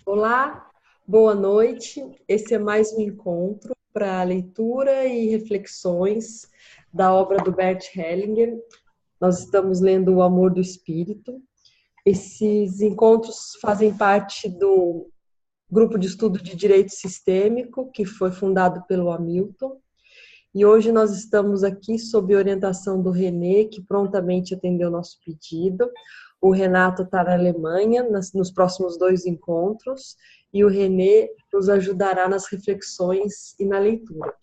Olá, boa noite. Esse é mais um encontro para leitura e reflexões da obra do Bert Hellinger. Nós estamos lendo O Amor do Espírito. Esses encontros fazem parte do grupo de estudo de Direito Sistêmico, que foi fundado pelo Hamilton. E hoje nós estamos aqui sob orientação do René, que prontamente atendeu nosso pedido. O Renato está na Alemanha, nos próximos 2 encontros, e o René nos ajudará nas reflexões e na leitura.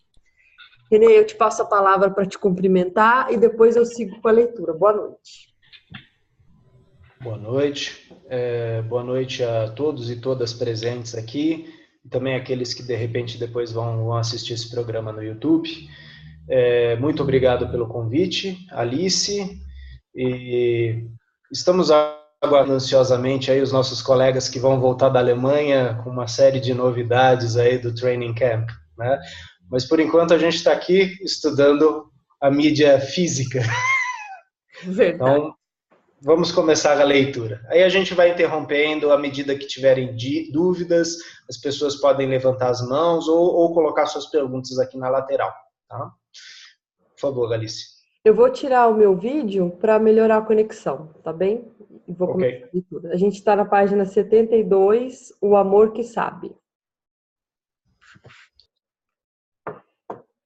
René, eu te passo a palavra para te cumprimentar e depois eu sigo com a leitura. Boa noite. Boa noite. Boa noite a todos e todas presentes aqui, e também aqueles que de repente depois vão assistir esse programa no YouTube. Muito obrigado pelo convite, Alice, e estamos aguardando ansiosamente aí os nossos colegas que vão voltar da Alemanha com uma série de novidades aí do Training Camp, né? Mas por enquanto a gente está aqui estudando a mídia física. Verdade. Então, vamos começar a leitura. Aí a gente vai interrompendo à medida que tiverem dúvidas, as pessoas podem levantar as mãos ou colocar suas perguntas aqui na lateral, tá? Por favor, Alice. Eu vou tirar o meu vídeo para melhorar a conexão, tá bem? E vou começar a leitura. A gente está na página 72, O Amor que Sabe.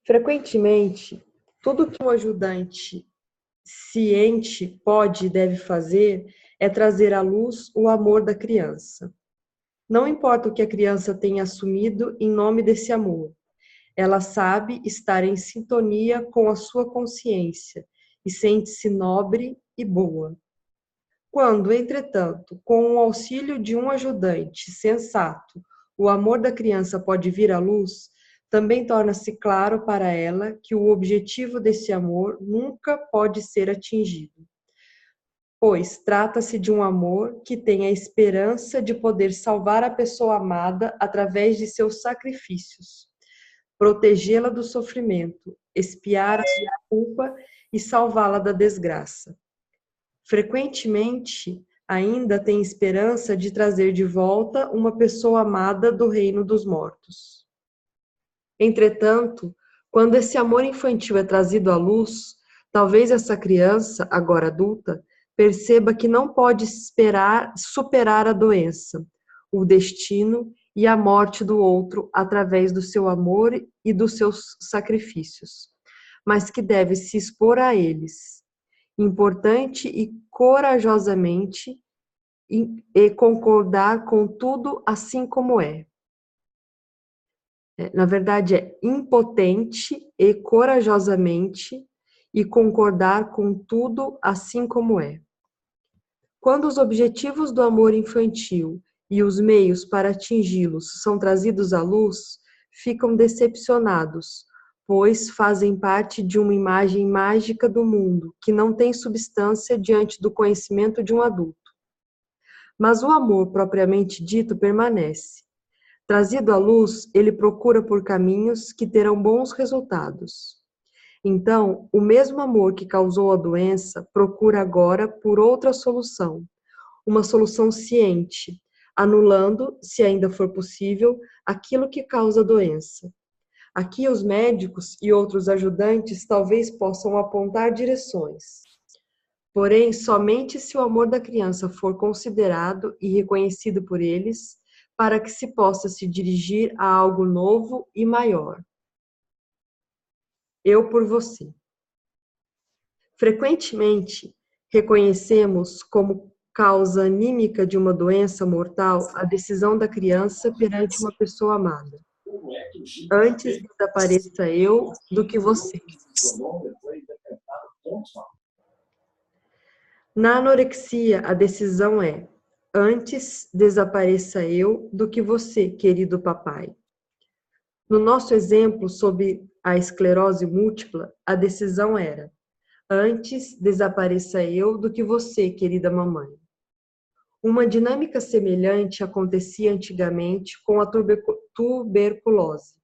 Frequentemente, tudo que um ajudante ciente pode e deve fazer é trazer à luz o amor da criança. Não importa o que a criança tenha assumido em nome desse amor, ela sabe estar em sintonia com a sua consciência e sente-se nobre e boa. Quando, entretanto, com o auxílio de um ajudante sensato, o amor da criança pode vir à luz, também torna-se claro para ela que o objetivo desse amor nunca pode ser atingido, pois trata-se de um amor que tem a esperança de poder salvar a pessoa amada através de seus sacrifícios, protegê-la do sofrimento, expiar a sua culpa e salvá-la da desgraça. Frequentemente, ainda tem esperança de trazer de volta uma pessoa amada do reino dos mortos. Entretanto, quando esse amor infantil é trazido à luz, talvez essa criança, agora adulta, perceba que não pode superar a doença, o destino e a morte do outro através do seu amor e dos seus sacrifícios, mas que deve se expor a eles, importante e corajosamente, e concordar com tudo assim como é. Na verdade, é impotente e corajosamente e concordar com tudo assim como é. Quando os objetivos do amor infantil e os meios para atingi-los são trazidos à luz, ficam decepcionados, pois fazem parte de uma imagem mágica do mundo que não tem substância diante do conhecimento de um adulto. Mas o amor propriamente dito permanece. Trazido à luz, ele procura por caminhos que terão bons resultados. Então, o mesmo amor que causou a doença procura agora por outra solução, uma solução ciente, anulando, se ainda for possível, aquilo que causa a doença. Aqui os médicos e outros ajudantes talvez possam apontar direções. Porém, somente se o amor da criança for considerado e reconhecido por eles, para que se possa se dirigir a algo novo e maior. Eu por você. Frequentemente, reconhecemos como causa anímica de uma doença mortal a decisão da criança perante uma pessoa amada. Antes desapareça eu do que você. Na anorexia, a decisão é: antes desapareça eu do que você, querido papai. No nosso exemplo sobre a esclerose múltipla, a decisão era: antes desapareça eu do que você, querida mamãe. Uma dinâmica semelhante acontecia antigamente com a tuberculose.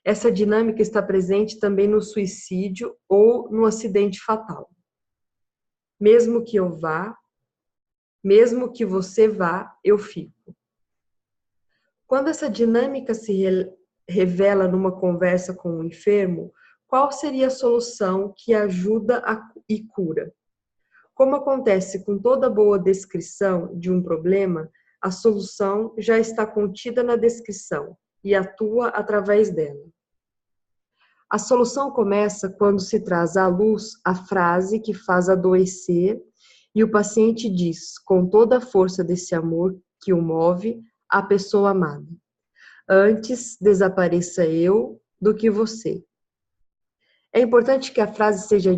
Essa dinâmica está presente também no suicídio ou no acidente fatal. Mesmo que eu vá, mesmo que você vá, eu fico. Quando essa dinâmica revela numa conversa com um enfermo, qual seria a solução que ajuda e cura? Como acontece com toda boa descrição de um problema, a solução já está contida na descrição e atua através dela. A solução começa quando se traz à luz a frase que faz adoecer e o paciente diz, com toda a força desse amor que o move, a pessoa amada: antes desapareça eu do que você. É importante que a frase seja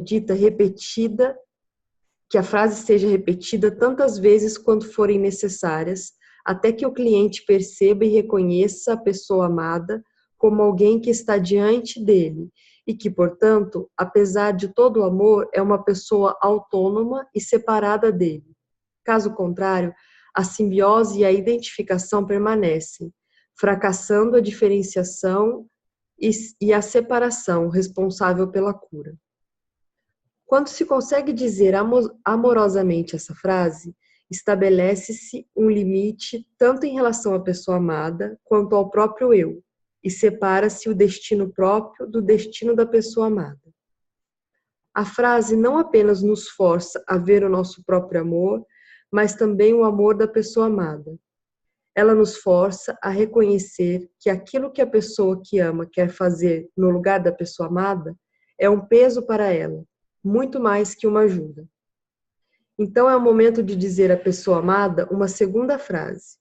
repetida tantas vezes quanto forem necessárias, até que o cliente perceba e reconheça a pessoa amada como alguém que está diante dele e que, portanto, apesar de todo o amor, é uma pessoa autônoma e separada dele. Caso contrário, a simbiose e a identificação permanecem, fracassando a diferenciação e a separação responsável pela cura. Quando se consegue dizer amorosamente essa frase, estabelece-se um limite tanto em relação à pessoa amada quanto ao próprio eu, e separa-se o destino próprio do destino da pessoa amada. A frase não apenas nos força a ver o nosso próprio amor, mas também o amor da pessoa amada. Ela nos força a reconhecer que aquilo que a pessoa que ama quer fazer no lugar da pessoa amada é um peso para ela, muito mais que uma ajuda. Então é o momento de dizer à pessoa amada uma segunda frase: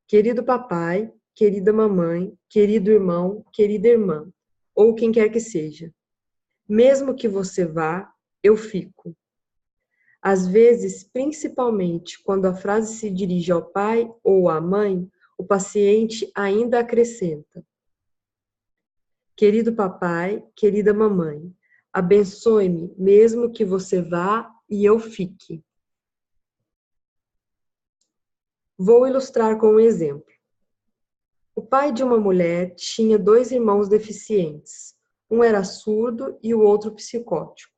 querido papai, querida mamãe, querido irmão, querida irmã, ou quem quer que seja. Mesmo que você vá, eu fico. Às vezes, principalmente quando a frase se dirige ao pai ou à mãe, o paciente ainda acrescenta: querido papai, querida mamãe, abençoe-me mesmo que você vá e eu fique. Vou ilustrar com um exemplo. O pai de uma mulher tinha 2 irmãos deficientes. Um era surdo e o outro psicótico.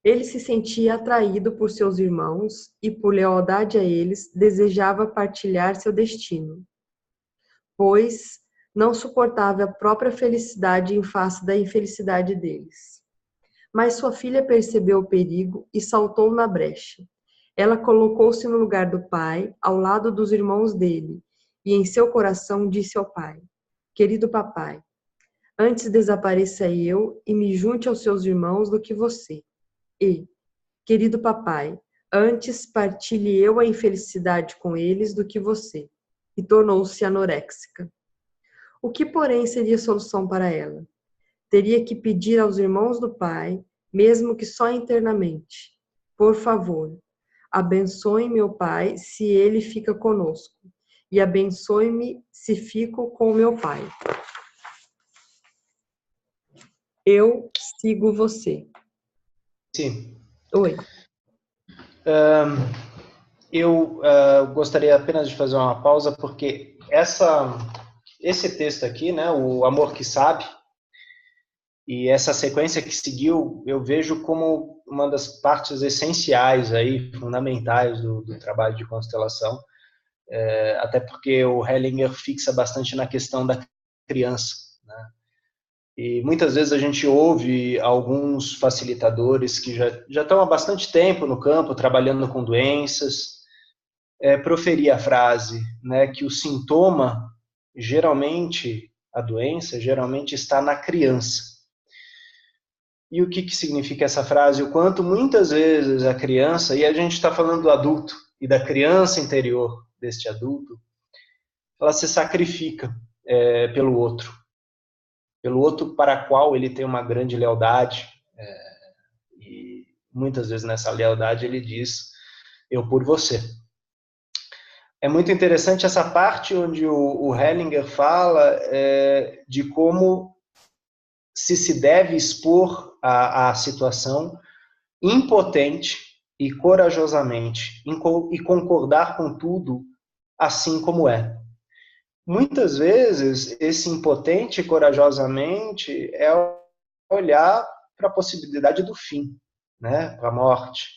Ele se sentia atraído por seus irmãos e, por lealdade a eles, desejava partilhar seu destino, pois não suportava a própria felicidade em face da infelicidade deles. Mas sua filha percebeu o perigo e saltou na brecha. Ela colocou-se no lugar do pai, ao lado dos irmãos dele, e em seu coração disse ao pai: querido papai, antes desapareça eu e me junte aos seus irmãos do que você. E, querido papai, antes partilhe eu a infelicidade com eles do que você. E tornou-se anoréxica. O que, porém, seria a solução para ela? Teria que pedir aos irmãos do pai, mesmo que só internamente: por favor, abençoe meu pai se ele fica conosco, e abençoe-me se fico com meu pai. Eu sigo você. Sim. Oi. Eu gostaria apenas de fazer uma pausa, porque esse texto aqui, né, o Amor que Sabe, e essa sequência que seguiu, eu vejo como uma das partes essenciais, aí, fundamentais do trabalho de constelação, até porque o Hellinger fixa bastante na questão da criança, né? E muitas vezes a gente ouve alguns facilitadores que já estão há bastante tempo no campo, trabalhando com doenças, proferir a frase, né, que o sintoma, geralmente, a doença, geralmente está na criança. E o que significa essa frase? O quanto muitas vezes a criança, e a gente está falando do adulto, e da criança interior deste adulto, ela se sacrifica pelo outro para a qual ele tem uma grande lealdade, e muitas vezes nessa lealdade ele diz: eu por você. É muito interessante essa parte onde o Hellinger fala de como se deve expor a situação impotente e corajosamente, e concordar com tudo assim como é. Muitas vezes, esse impotente e corajosamente é olhar para a possibilidade do fim, né, para a morte.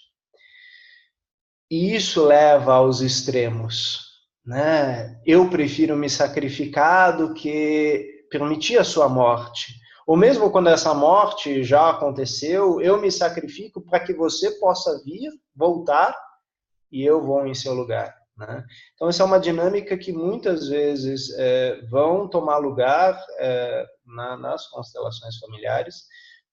E isso leva aos extremos. né? Eu prefiro me sacrificar do que permitir a sua morte. Ou mesmo quando essa morte já aconteceu, eu me sacrifico para que você possa vir, voltar, e eu vou em seu lugar, né? Então, essa é uma dinâmica que muitas vezes vão tomar lugar nas constelações familiares.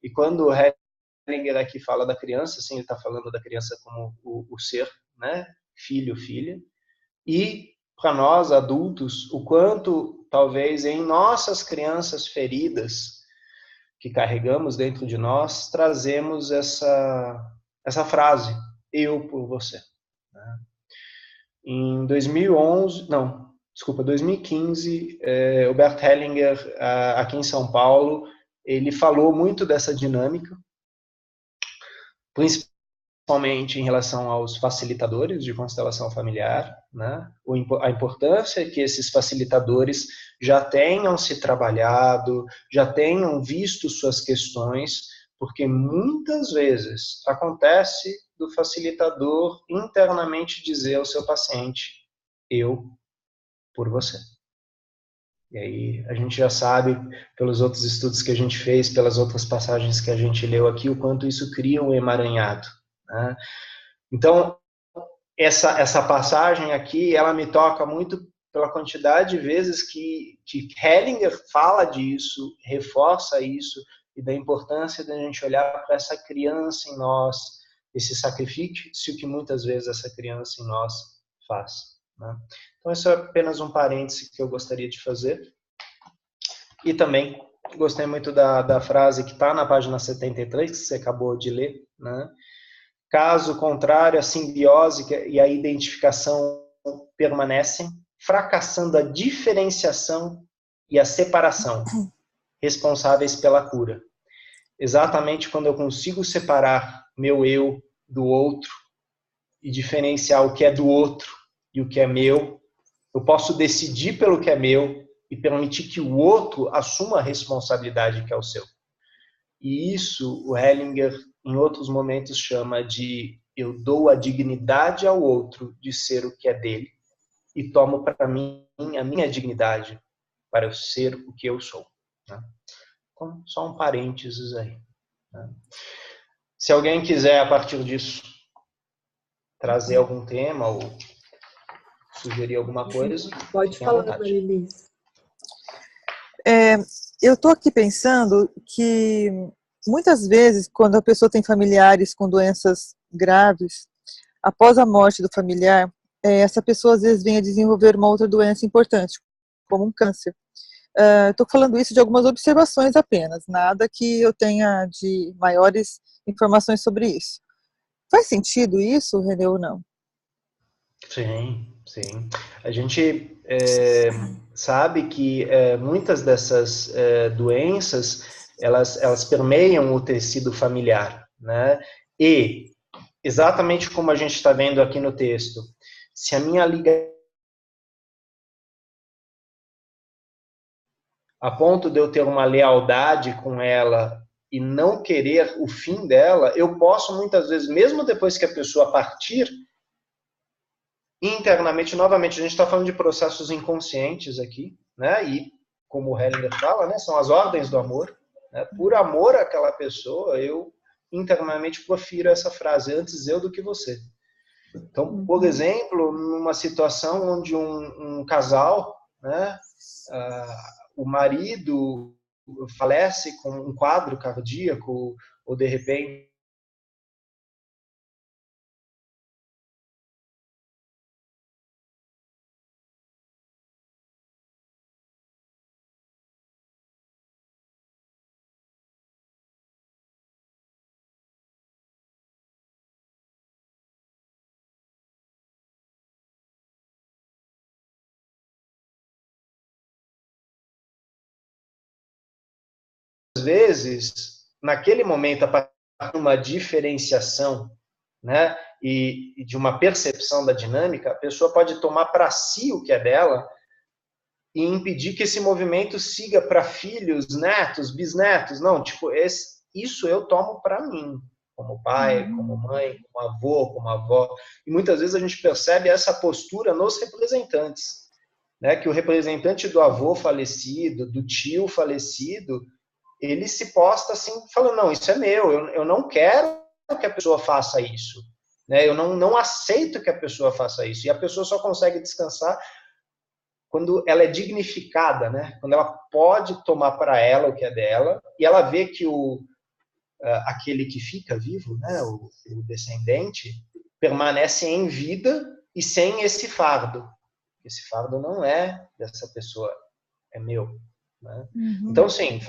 E quando o Hellinger aqui fala da criança, sim, ele está falando da criança como o ser, né? Filho, filha. E para nós, adultos, o quanto talvez em nossas crianças feridas que carregamos dentro de nós, trazemos essa frase, eu por você. Em 2011, não, desculpa, 2015, o Bert Hellinger, aqui em São Paulo, ele falou muito dessa dinâmica, principalmente em relação aos facilitadores de constelação familiar, né? A importância é que esses facilitadores já tenham se trabalhado, já tenham visto suas questões, porque muitas vezes acontece do facilitador internamente dizer ao seu paciente, eu por você. E aí a gente já sabe, pelos outros estudos que a gente fez, pelas outras passagens que a gente leu aqui, o quanto isso cria um emaranhado, né? Então, essa passagem aqui, ela me toca muito pela quantidade de vezes que Hellinger fala disso, reforça isso, e da importância de a gente olhar para essa criança em nós, esse sacrifício que muitas vezes essa criança em nós faz, né? Então, isso é apenas um parêntese que eu gostaria de fazer. E também gostei muito da frase que está na página 73, que você acabou de ler, né? Caso contrário, a simbiose e a identificação permanecem, fracassando a diferenciação e a separação, responsáveis pela cura. Exatamente quando eu consigo separar meu eu do outro e diferenciar o que é do outro e o que é meu, eu posso decidir pelo que é meu e permitir que o outro assuma a responsabilidade que é o seu. E isso o Hellinger, em outros momentos, chama de eu dou a dignidade ao outro de ser o que é dele e tomo para mim a minha dignidade para eu ser o que eu sou, né? Então, só um parênteses aí, né? Se alguém quiser, a partir disso, trazer algum tema ou sugerir alguma coisa, pode fiquem à falar, vontade. Marilis. Eu estou aqui pensando que muitas vezes, quando a pessoa tem familiares com doenças graves, após a morte do familiar, essa pessoa às vezes vem a desenvolver uma outra doença importante, como um câncer. Estou falando isso de algumas observações apenas, nada que eu tenha de maiores informações sobre isso. Faz sentido isso, Renê, ou não? Sim, sim. A gente sabe que muitas dessas doenças, elas permeiam o tecido familiar, né? E, exatamente como a gente está vendo aqui no texto, se a minha ligação a ponto de eu ter uma lealdade com ela e não querer o fim dela, eu posso muitas vezes, mesmo depois que a pessoa partir, internamente, novamente, a gente está falando de processos inconscientes aqui, né? E, como o Hellinger fala, né? São as ordens do amor, né? Por amor àquela pessoa, eu internamente profiro essa frase, antes eu do que você. Então, por exemplo, numa situação onde um casal, né? O marido falece com um quadro cardíaco, ou de repente às vezes, naquele momento, a partir de uma diferenciação, né, e de uma percepção da dinâmica, a pessoa pode tomar para si o que é dela e impedir que esse movimento siga para filhos, netos, bisnetos. Não, tipo, isso eu tomo para mim. como pai, como mãe, como avô, como avó. E muitas vezes a gente percebe essa postura nos representantes, né? Que o representante do avô falecido, do tio falecido, ele se posta assim, falando, não, isso é meu, eu não quero que a pessoa faça isso, né? Eu não aceito que a pessoa faça isso. E a pessoa só consegue descansar quando ela é dignificada, né? Quando ela pode tomar para ela o que é dela, e ela vê que aquele que fica vivo, né? O descendente, permanece em vida e sem esse fardo. Esse fardo não é dessa pessoa, é meu. Né? Então, sim,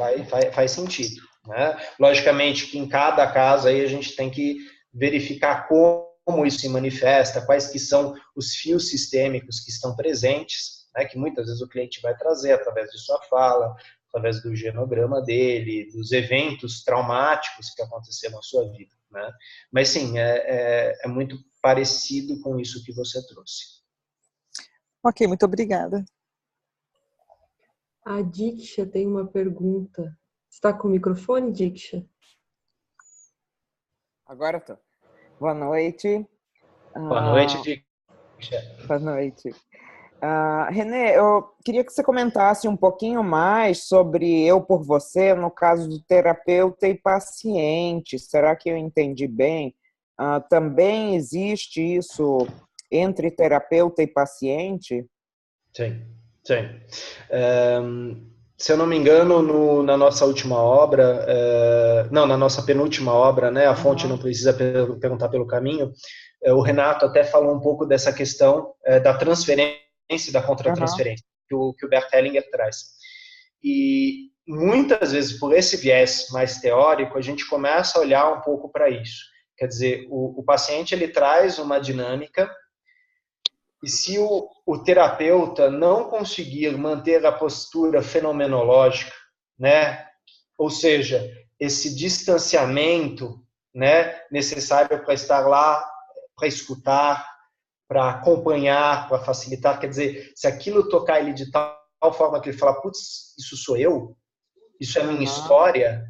faz sentido. Né? Logicamente que em cada caso aí a gente tem que verificar como isso se manifesta, quais que são os fios sistêmicos que estão presentes, né? Que muitas vezes o cliente vai trazer através de sua fala, através do genograma dele, dos eventos traumáticos que aconteceram na sua vida. Né? Mas sim, é muito parecido com isso que você trouxe. Ok, muito obrigada. A Diksha tem uma pergunta. Está com o microfone, Diksha? Agora estou. Boa noite. Boa noite, Diksha. Boa noite. Renê, eu queria que você comentasse um pouquinho mais sobre eu por você, no caso do terapeuta e paciente. Será que eu entendi bem? Também existe isso entre terapeuta e paciente? Sim, sim. Se eu não me engano, na nossa última obra, na nossa penúltima obra, né, a fonte não precisa perguntar pelo caminho, o Renato até falou um pouco dessa questão da transferência e da contra-transferência, que o Bert Hellinger traz. E muitas vezes, por esse viés mais teórico, a gente começa a olhar um pouco para isso. Quer dizer, o paciente ele traz uma dinâmica, e se o terapeuta não conseguir manter a postura fenomenológica, né, ou seja, esse distanciamento, né, necessário para estar lá, para escutar, para acompanhar, para facilitar, quer dizer, se aquilo tocar ele de tal forma que ele fala, putz, isso sou eu, isso é minha história,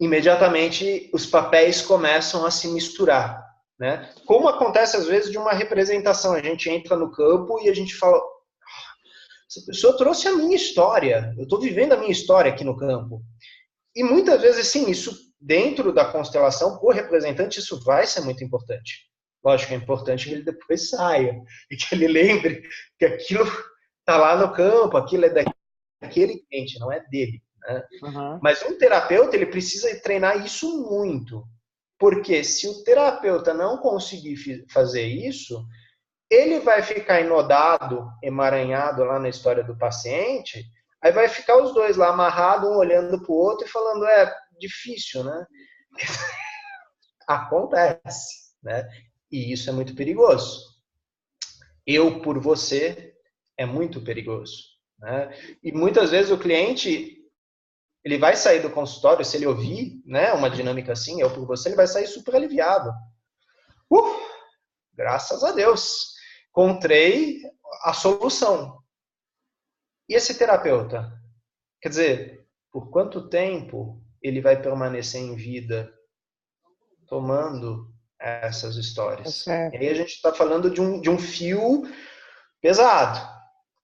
imediatamente os papéis começam a se misturar. Né? Como acontece às vezes de uma representação, a gente entra no campo e a gente fala, essa pessoa trouxe a minha história, eu estou vivendo a minha história aqui no campo. E muitas vezes, sim, isso dentro da constelação, por representante, isso vai ser muito importante. Lógico, é importante que ele depois saia e que ele lembre que aquilo está lá no campo, aquilo é daquele cliente, não é dele. Né? Mas um terapeuta, ele precisa treinar isso muito. Porque se o terapeuta não conseguir fazer isso, ele vai ficar enodado, emaranhado lá na história do paciente, aí vai ficar os dois lá amarrados, um olhando para o outro e falando, difícil, né? Acontece, né? E isso é muito perigoso. Eu por você é muito perigoso. Né? E muitas vezes o cliente, ele vai sair do consultório, se ele ouvir, né, uma dinâmica assim, eu por você, ele vai sair super aliviado. Graças a Deus, encontrei a solução. E esse terapeuta? Quer dizer, por quanto tempo ele vai permanecer em vida tomando essas histórias? E aí a gente está falando de um fio pesado.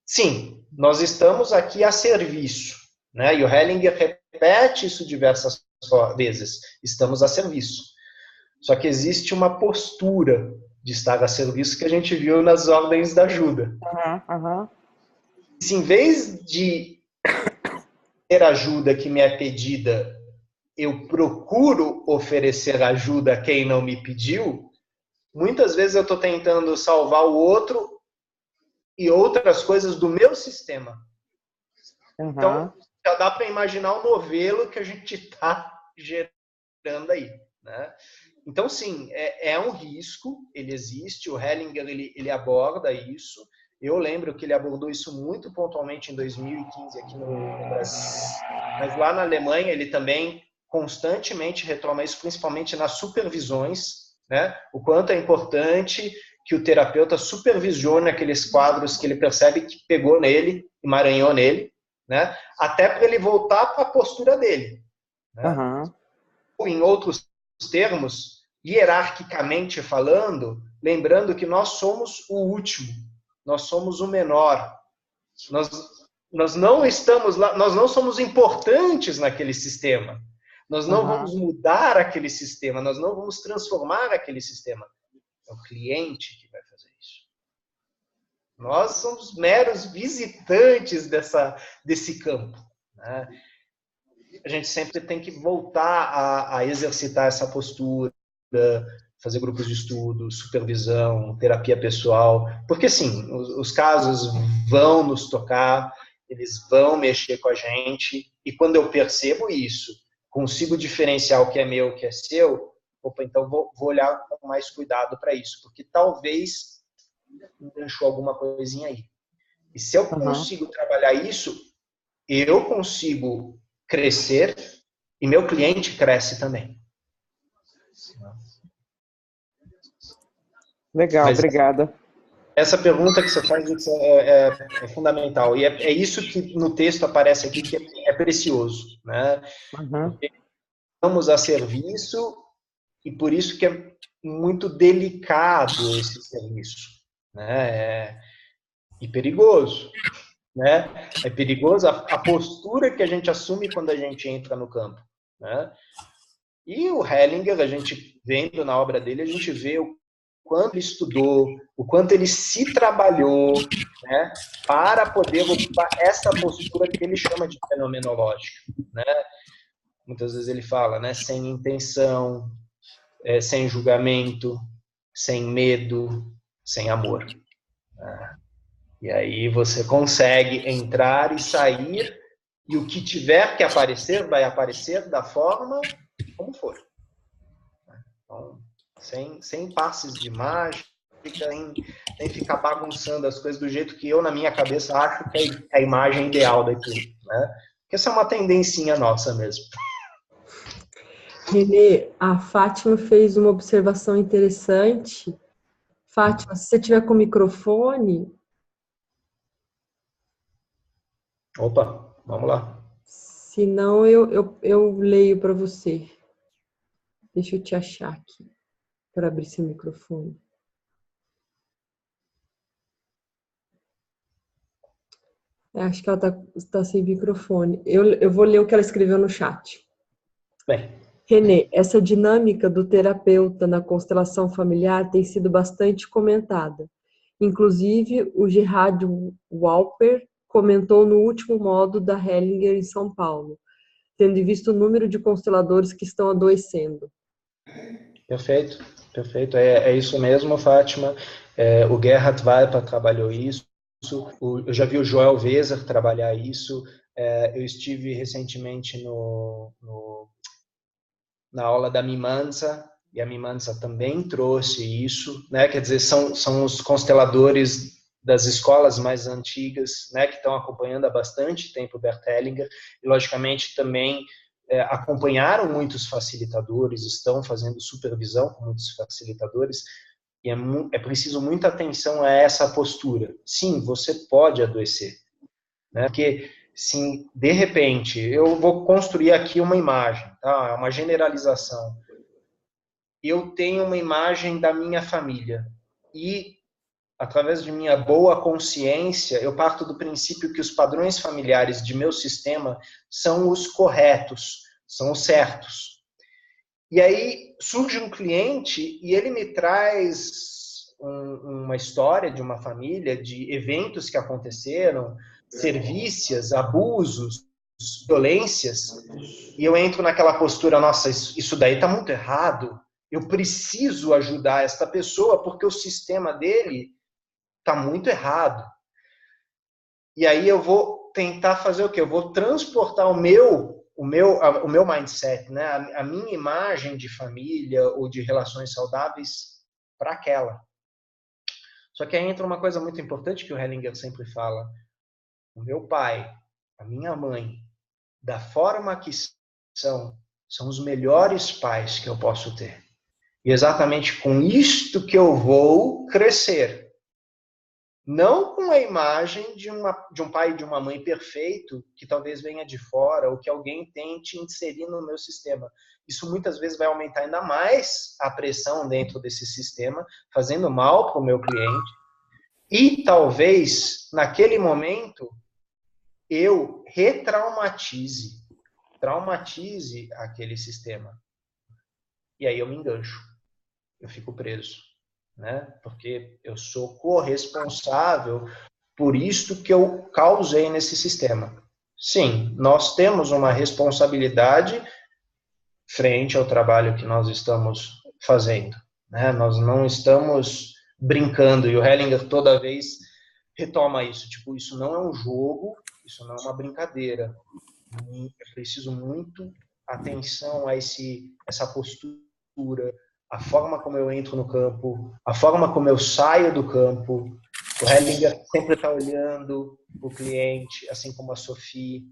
Sim, nós estamos aqui a serviço. Né? E o Hellinger repete isso diversas vezes. Estamos a serviço. Só que existe uma postura de estar a serviço que a gente viu nas ordens da ajuda. Se em vez de ter ajuda que me é pedida, eu procuro oferecer ajuda a quem não me pediu, muitas vezes eu estou tentando salvar o outro e outras coisas do meu sistema. Então, já dá para imaginar o novelo que a gente está gerando aí. Né? Então, sim, é um risco, ele existe, o Hellinger ele aborda isso. Eu lembro que ele abordou isso muito pontualmente em 2015 aqui no Brasil, mas lá na Alemanha ele também constantemente retoma isso, principalmente nas supervisões, né? O quanto é importante que o terapeuta supervisione aqueles quadros que ele percebe que pegou nele, emaranhou nele, né? Até para ele voltar para a postura dele. Né? Em outros termos, hierarquicamente falando, lembrando que nós somos o último, nós somos o menor. Nós não estamos lá, nós não somos importantes naquele sistema. Nós não vamos mudar aquele sistema, nós não vamos transformar aquele sistema. É o cliente que vai fazer isso. Nós somos meros visitantes desse campo, né? A gente sempre tem que voltar a exercitar essa postura, fazer grupos de estudo, supervisão, terapia pessoal, porque sim, os casos vão nos tocar, eles vão mexer com a gente, e quando eu percebo isso, consigo diferenciar o que é meu, o que é seu, opa, então vou olhar com mais cuidado para isso, porque talvez enganchou alguma coisinha aí. E se eu consigo trabalhar isso, eu consigo crescer e meu cliente cresce também. Legal, obrigada. Essa pergunta que você faz é fundamental. E é isso que no texto aparece aqui, que é precioso, né? Porque estamos a serviço e por isso que é muito delicado esse serviço, né? E perigoso, né? É perigoso a postura que a gente assume quando a gente entra no campo, né? E o Hellinger, a gente vendo na obra dele, a gente vê o quanto ele estudou, o quanto ele se trabalhou, né, para poder ocupar essa postura que ele chama de fenomenológica, né? Muitas vezes ele fala, né, sem intenção, sem julgamento, sem medo, sem amor. E aí você consegue entrar e sair, e o que tiver que aparecer, vai aparecer da forma como for. Então, sem passes de mágica, nem ficar bagunçando as coisas do jeito que eu, na minha cabeça, acho que é a imagem ideal daquilo, né? Porque essa é uma tendencinha nossa mesmo. Renê, a Fátima fez uma observação interessante. Fátima, se você tiver com o microfone... Opa, vamos lá. Se não, eu leio para você. Deixa eu te achar aqui, para abrir seu microfone. Acho que ela tá sem microfone. Eu vou ler o que ela escreveu no chat. Bem. Renê, essa dinâmica do terapeuta na constelação familiar tem sido bastante comentada. Inclusive, o Gerhard Walper comentou no último módulo da Hellinger em São Paulo, tendo visto o número de consteladores que estão adoecendo. Perfeito, perfeito. É isso mesmo, Fátima. O Gerhard Walper trabalhou isso. Eu já vi o Joel Weser trabalhar isso. Eu estive recentemente na aula da Mimanza, e a Mimanza também trouxe isso, né? Quer dizer, são os consteladores das escolas mais antigas, né, que estão acompanhando há bastante tempo o Bert Hellinger, e logicamente também acompanharam muitos facilitadores, estão fazendo supervisão com muitos facilitadores, e é preciso muita atenção a essa postura. Sim, você pode adoecer, né? Porque, sim, de repente, eu vou construir aqui uma imagem, tá? Uma generalização. Eu tenho uma imagem da minha família e, através de minha boa consciência, eu parto do princípio que os padrões familiares de meu sistema são os corretos, são os certos. E aí surge um cliente e ele me traz uma história de uma família, de eventos que aconteceram, servícias, abusos, violências, e eu entro naquela postura, nossa, isso daí está muito errado, eu preciso ajudar esta pessoa porque o sistema dele está muito errado. E aí eu vou tentar fazer o quê? Eu vou transportar o meu mindset, né? A minha imagem de família ou de relações saudáveis para aquela. Só que aí entra uma coisa muito importante que o Hellinger sempre fala. O meu pai, a minha mãe, da forma que são os melhores pais que eu posso ter. E exatamente com isto que eu vou crescer. Não com a imagem de um pai e de uma mãe perfeito, que talvez venha de fora, ou que alguém tente inserir no meu sistema. Isso muitas vezes vai aumentar ainda mais a pressão dentro desse sistema, fazendo mal para o meu cliente. E talvez, naquele momento, eu traumatize aquele sistema. E aí eu me engancho, eu fico preso, né? Porque eu sou corresponsável por isto que eu causei nesse sistema. Sim, nós temos uma responsabilidade frente ao trabalho que nós estamos fazendo, né? Nós não estamos brincando, e o Hellinger toda vez retoma isso, tipo, isso não é um jogo, isso não é uma brincadeira. Eu preciso muito atenção a essa postura, a forma como eu entro no campo, a forma como eu saio do campo. O Hellinger sempre está olhando o cliente, assim como a Sophie,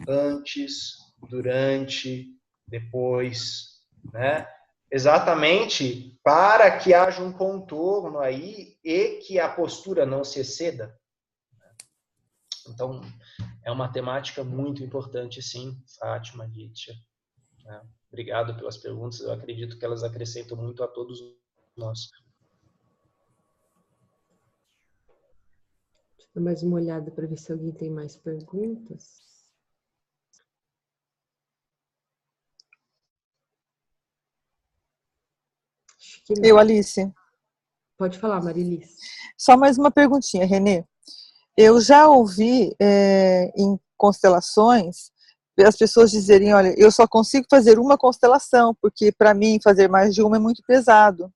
antes, durante, depois, né? Exatamente para que haja um contorno aí e que a postura não se exceda. Então, é uma temática muito importante, sim, Fátima, Lídia. Obrigado pelas perguntas, eu acredito que elas acrescentam muito a todos nós. Deixa eu dar mais uma olhada para ver se alguém tem mais perguntas. Acho que não. Eu, Alice. Pode falar, Marilis. Só mais uma perguntinha, Renê. Eu já ouvi em constelações as pessoas dizerem, olha, eu só consigo fazer uma constelação, porque para mim fazer mais de uma é muito pesado.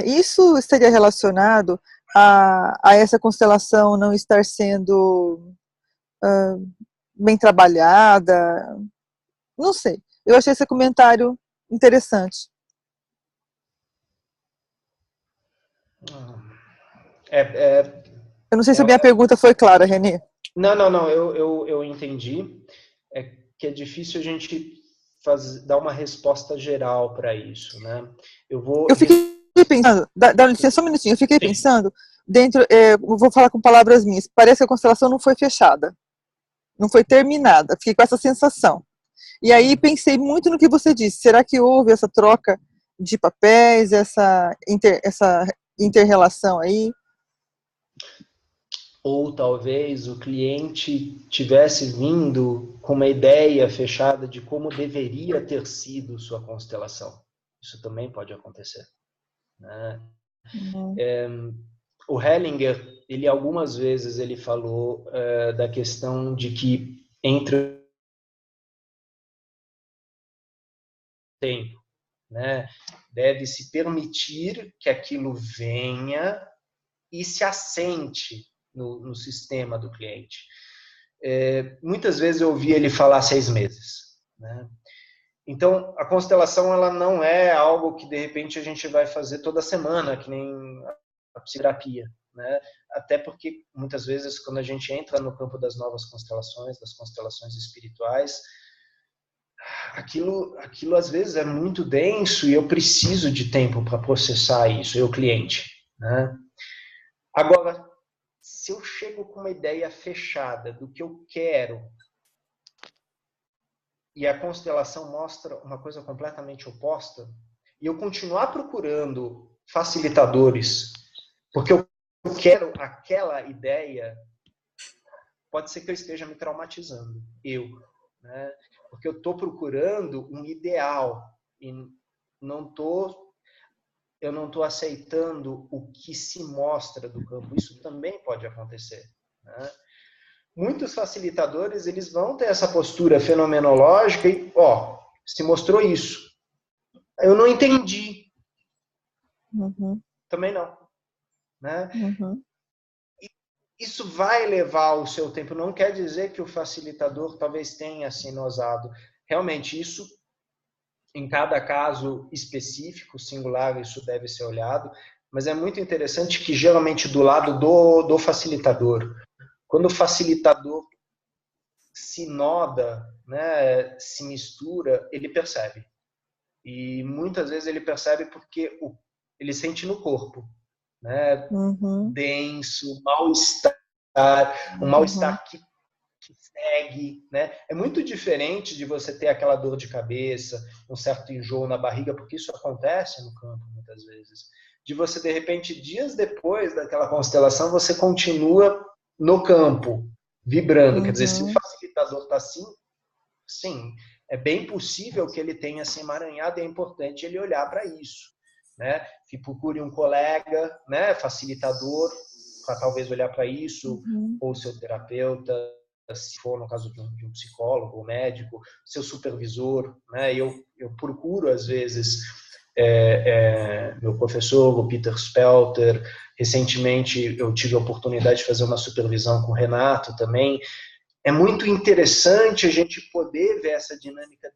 Isso estaria relacionado a essa constelação não estar sendo bem trabalhada? Não sei. Eu achei esse comentário interessante. Eu não sei se a minha pergunta foi clara, Renê. Não, eu entendi. É que é difícil a gente dar uma resposta geral para isso, né? Eu fiquei pensando, dá licença só um minutinho, eu fiquei pensando, vou falar com palavras minhas, parece que a constelação não foi fechada, não foi terminada, fiquei com essa sensação. E aí pensei muito no que você disse, será que houve essa troca de papéis, essa inter-relação aí? Ou talvez o cliente tivesse vindo com uma ideia fechada de como deveria ter sido sua constelação. Isso também pode acontecer, né? O Hellinger, ele algumas vezes ele falou da questão de que entre tempo, né, deve se permitir que aquilo venha e se assente no sistema do cliente. Muitas vezes eu ouvi ele falar 6 meses, né? Então, a constelação ela não é algo que, de repente, a gente vai fazer toda semana, que nem a psicoterapia, né? Até porque, muitas vezes, quando a gente entra no campo das novas constelações, das constelações espirituais, aquilo às vezes é muito denso e eu preciso de tempo para processar isso, eu cliente, né? Agora, se eu chego com uma ideia fechada do que eu quero e a constelação mostra uma coisa completamente oposta, e eu continuar procurando facilitadores, porque eu quero aquela ideia, pode ser que eu esteja me traumatizando, né? Porque eu estou procurando um ideal e eu não estou aceitando o que se mostra do campo. Isso também pode acontecer, né? Muitos facilitadores, eles vão ter essa postura fenomenológica e, se mostrou isso. Eu não entendi. Também não, né? Isso vai levar o seu tempo. Não quer dizer que o facilitador talvez tenha sinosado. Realmente, isso, em cada caso específico, singular, isso deve ser olhado. Mas é muito interessante que, geralmente, do lado do facilitador, quando o facilitador se noda, né, se mistura, ele percebe. E muitas vezes ele percebe porque ele sente no corpo. né? Uhum. Denso, mal-estar, um mal-estar que segue, né? É muito diferente de você ter aquela dor de cabeça, um certo enjoo na barriga, porque isso acontece no campo muitas vezes. De você, de repente, dias depois daquela constelação, você continua no campo, vibrando. Quer dizer, se o facilitador está assim, sim, é bem possível que ele tenha se emaranhado, é importante ele olhar para isso, né? Que procure um colega, né, facilitador, para talvez olhar para isso, ou seu terapeuta, se for no caso de um psicólogo ou médico, seu supervisor, né? Eu procuro às vezes meu professor, o Peter Spelter. Recentemente eu tive a oportunidade de fazer uma supervisão com o Renato também. É muito interessante a gente poder ver essa dinâmica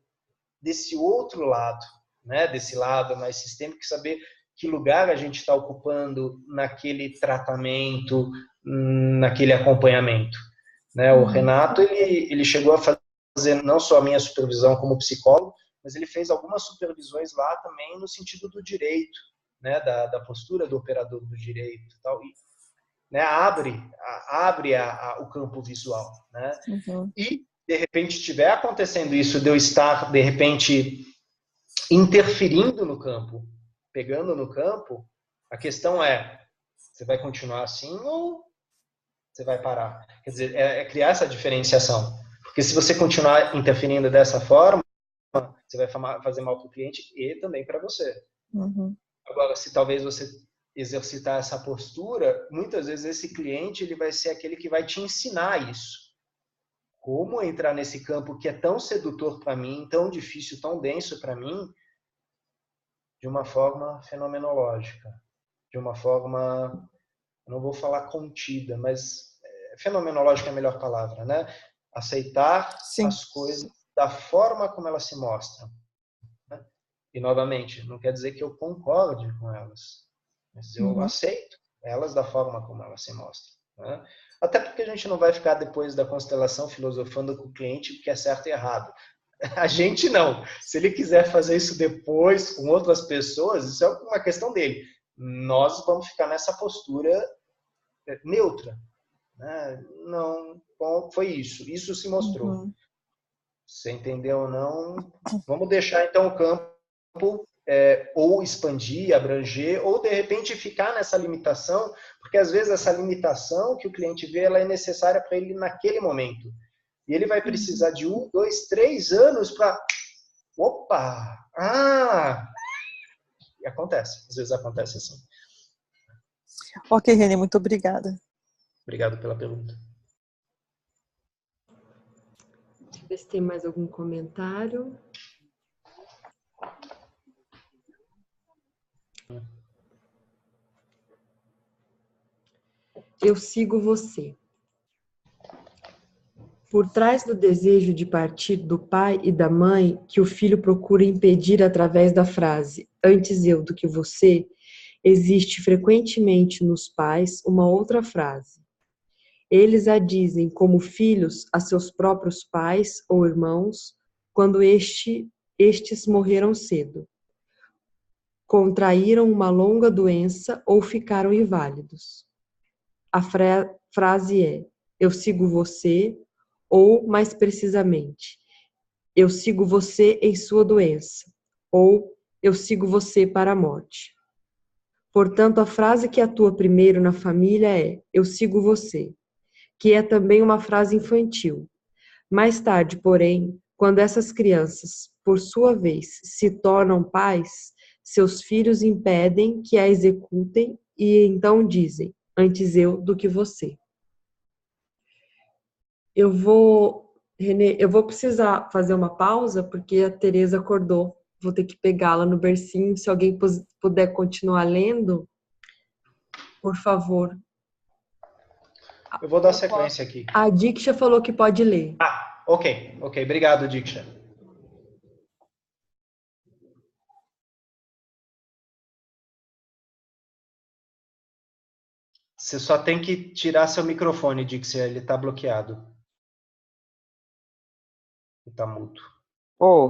desse outro lado, né? Desse lado mais sistêmico, saber que lugar a gente está ocupando naquele tratamento, naquele acompanhamento, né? O Renato, ele chegou a fazer não só a minha supervisão como psicólogo, mas ele fez algumas supervisões lá também no sentido do direito, né? Da postura do operador do direito e tal. E, né, abre o campo visual, né? E de repente estiver acontecendo isso, de eu estar de repente interferindo no campo, pegando no campo, a questão é: você vai continuar assim ou você vai parar? Quer dizer, é criar essa diferenciação, porque se você continuar interferindo dessa forma, você vai fazer mal para o cliente e também para você. Agora, se talvez você exercitar essa postura, muitas vezes esse cliente ele vai ser aquele que vai te ensinar isso. Como entrar nesse campo que é tão sedutor para mim, tão difícil, tão denso para mim, de uma forma fenomenológica, de uma forma, não vou falar contida, mas fenomenológica é a melhor palavra, né? Aceitar as coisas da forma como elas se mostram. E, novamente, não quer dizer que eu concorde com elas, mas eu aceito elas da forma como elas se mostram, né? Até porque a gente não vai ficar depois da constelação filosofando com o cliente o que é certo e errado. A gente não. Se ele quiser fazer isso depois com outras pessoas, isso é uma questão dele. Nós vamos ficar nessa postura neutra, né? Não, bom, foi isso. Isso se mostrou. Você entendeu ou não? Vamos deixar então o campo ou expandir, abranger, ou de repente ficar nessa limitação, porque às vezes essa limitação que o cliente vê, ela é necessária para ele naquele momento. E ele vai precisar de 1, 2, 3 anos para... Opa! E acontece. Às vezes acontece assim. Ok, Renê, muito obrigada. Obrigado pela pergunta. Deixa eu ver se tem mais algum comentário. Eu sigo você. Por trás do desejo de partir do pai e da mãe que o filho procura impedir através da frase "antes eu do que você", existe frequentemente nos pais uma outra frase. Eles a dizem como filhos a seus próprios pais ou irmãos quando estes morreram cedo, contraíram uma longa doença ou ficaram inválidos. A frase é: eu sigo você, ou, mais precisamente, eu sigo você em sua doença, ou eu sigo você para a morte. Portanto, a frase que atua primeiro na família é eu sigo você, que é também uma frase infantil. Mais tarde, porém, quando essas crianças, por sua vez, se tornam pais, seus filhos impedem que a executem e então dizem: antes eu do que você. Renê, eu vou precisar fazer uma pausa porque a Tereza acordou. Vou ter que pegá-la no bercinho. Se alguém puder continuar lendo, por favor. Eu vou dar sequência aqui. A Diksha falou que pode ler. Ok. Obrigado, Diksha. Você só tem que tirar seu microfone, Diksha. Ele está bloqueado. Ele está mudo.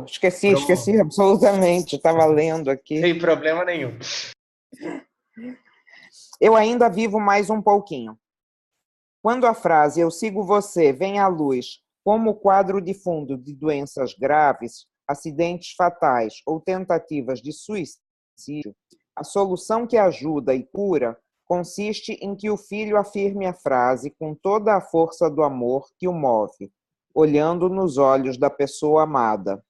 Esqueci absolutamente. Estava lendo aqui. Sem problema nenhum. Eu ainda vivo mais um pouquinho. Quando a frase "eu sigo você" vem à luz como quadro de fundo de doenças graves, acidentes fatais ou tentativas de suicídio, a solução que ajuda e cura consiste em que o filho afirme a frase com toda a força do amor que o move, olhando nos olhos da pessoa amada.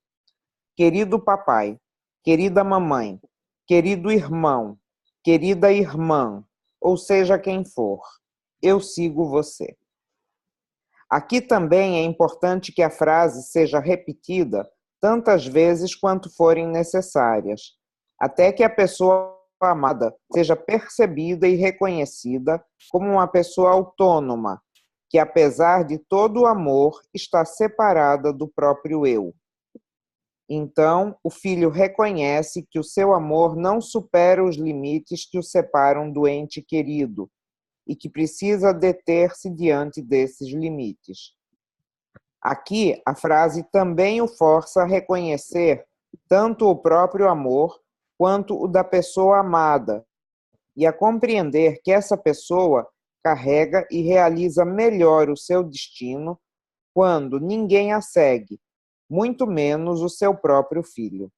Querido papai, querida mamãe, querido irmão, querida irmã, ou seja quem for, eu sigo você. Aqui também é importante que a frase seja repetida tantas vezes quanto forem necessárias, até que a pessoa amada seja percebida e reconhecida como uma pessoa autônoma, que apesar de todo o amor, está separada do próprio eu. Então, o filho reconhece que o seu amor não supera os limites que o separam do ente querido e que precisa deter-se diante desses limites. Aqui, a frase também o força a reconhecer tanto o próprio amor quanto o da pessoa amada e a compreender que essa pessoa carrega e realiza melhor o seu destino quando ninguém a segue, muito menos o seu próprio filho.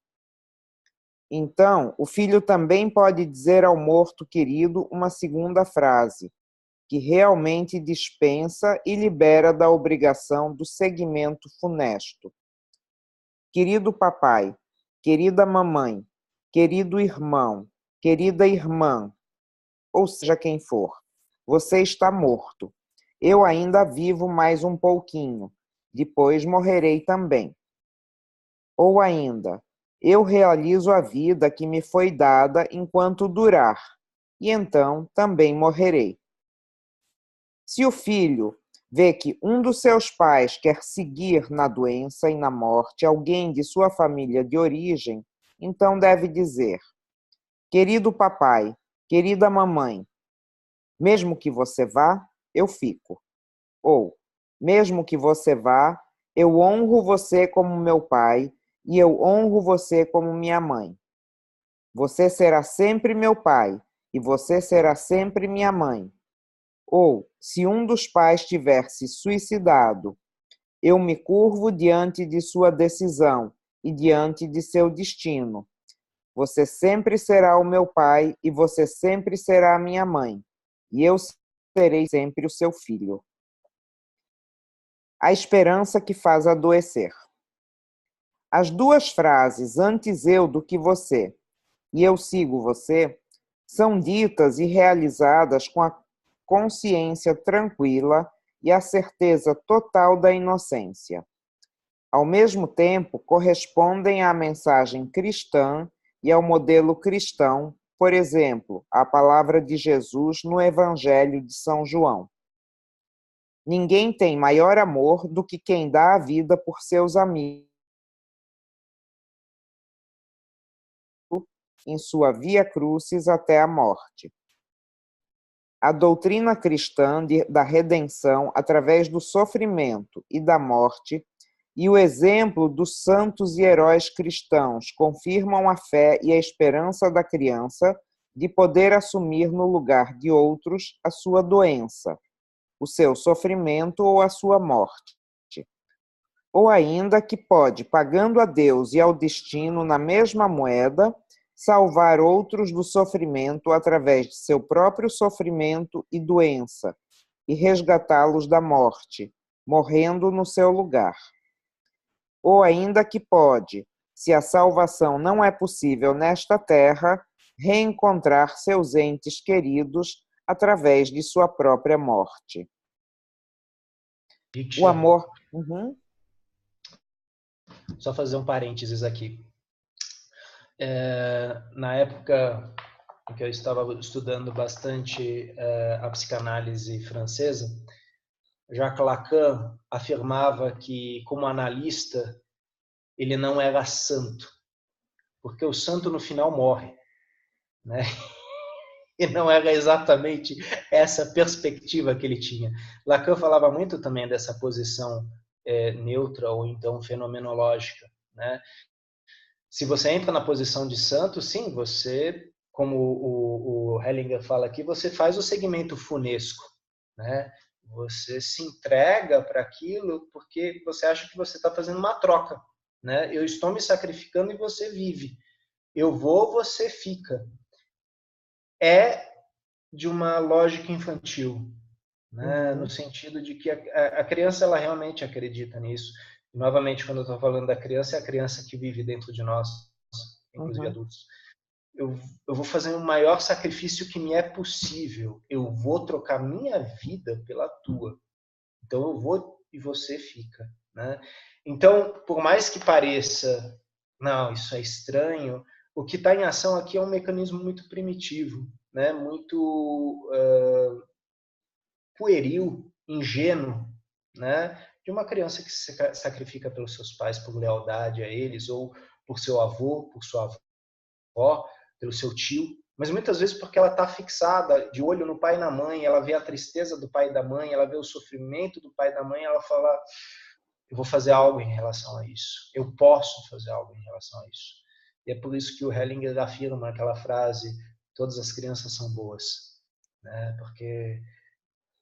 Então, o filho também pode dizer ao morto querido uma segunda frase, que realmente dispensa e libera da obrigação do seguimento funesto. Querido papai, querida mamãe, querido irmão, querida irmã, ou seja quem for, você está morto. Eu ainda vivo mais um pouquinho, depois morrerei também. Ou ainda, eu realizo a vida que me foi dada enquanto durar, e então também morrerei. Se o filho vê que um dos seus pais quer seguir na doença e na morte alguém de sua família de origem, então deve dizer: querido papai, querida mamãe, mesmo que você vá, eu fico. Ou, mesmo que você vá, eu honro você como meu pai e eu honro você como minha mãe. Você será sempre meu pai e você será sempre minha mãe. Ou, se um dos pais tiver se suicidado, eu me curvo diante de sua decisão e diante de seu destino. Você sempre será o meu pai e você sempre será a minha mãe, e eu serei sempre o seu filho. A esperança que faz adoecer. As duas frases "antes eu do que você" e "eu sigo você" são ditas e realizadas com a consciência tranquila e a certeza total da inocência. Ao mesmo tempo, correspondem à mensagem cristã e ao modelo cristão, por exemplo, à palavra de Jesus no Evangelho de São João. Ninguém tem maior amor do que quem dá a vida por seus amigos em sua via crucis até a morte. A doutrina cristã da redenção através do sofrimento e da morte e o exemplo dos santos e heróis cristãos confirmam a fé e a esperança da criança de poder assumir no lugar de outros a sua doença, o seu sofrimento ou a sua morte. Ou ainda que pode, pagando a Deus e ao destino na mesma moeda, salvar outros do sofrimento através de seu próprio sofrimento e doença, e resgatá-los da morte, morrendo no seu lugar. Ou ainda que pode, se a salvação não é possível nesta terra, reencontrar seus entes queridos através de sua própria morte. O amor... Só fazer um parênteses aqui. Na época em que eu estava estudando bastante a psicanálise francesa, Jacques Lacan afirmava que, como analista, ele não era santo, porque o santo no final morre, né? E não era exatamente essa perspectiva que ele tinha. Lacan falava muito também dessa posição neutra ou então fenomenológica, né? Se você entra na posição de santo, sim, você como o Hellinger fala aqui, você faz o segmento funesco, né? Você se entrega para aquilo porque você acha que você está fazendo uma troca, né? Eu estou me sacrificando e você vive. Eu vou, você fica. É de uma lógica infantil, né? No sentido de que a criança ela realmente acredita nisso. E, novamente, quando eu estou falando da criança, é a criança que vive dentro de nós, inclusive adultos. Eu vou fazer o maior sacrifício que me é possível. Eu vou trocar minha vida pela tua. Então eu vou e você fica, né? Então, por mais que pareça, não, isso é estranho, o que está em ação aqui é um mecanismo muito primitivo, né? Muito pueril, ingênuo, né? De uma criança que se sacrifica pelos seus pais por lealdade a eles, ou por seu avô, por sua avó, pelo seu tio, mas muitas vezes porque ela está fixada, de olho no pai e na mãe, ela vê a tristeza do pai e da mãe, ela vê o sofrimento do pai e da mãe, ela fala, eu vou fazer algo em relação a isso, eu posso fazer algo em relação a isso. E é por isso que o Hellinger afirma aquela frase, todas as crianças são boas, né? Porque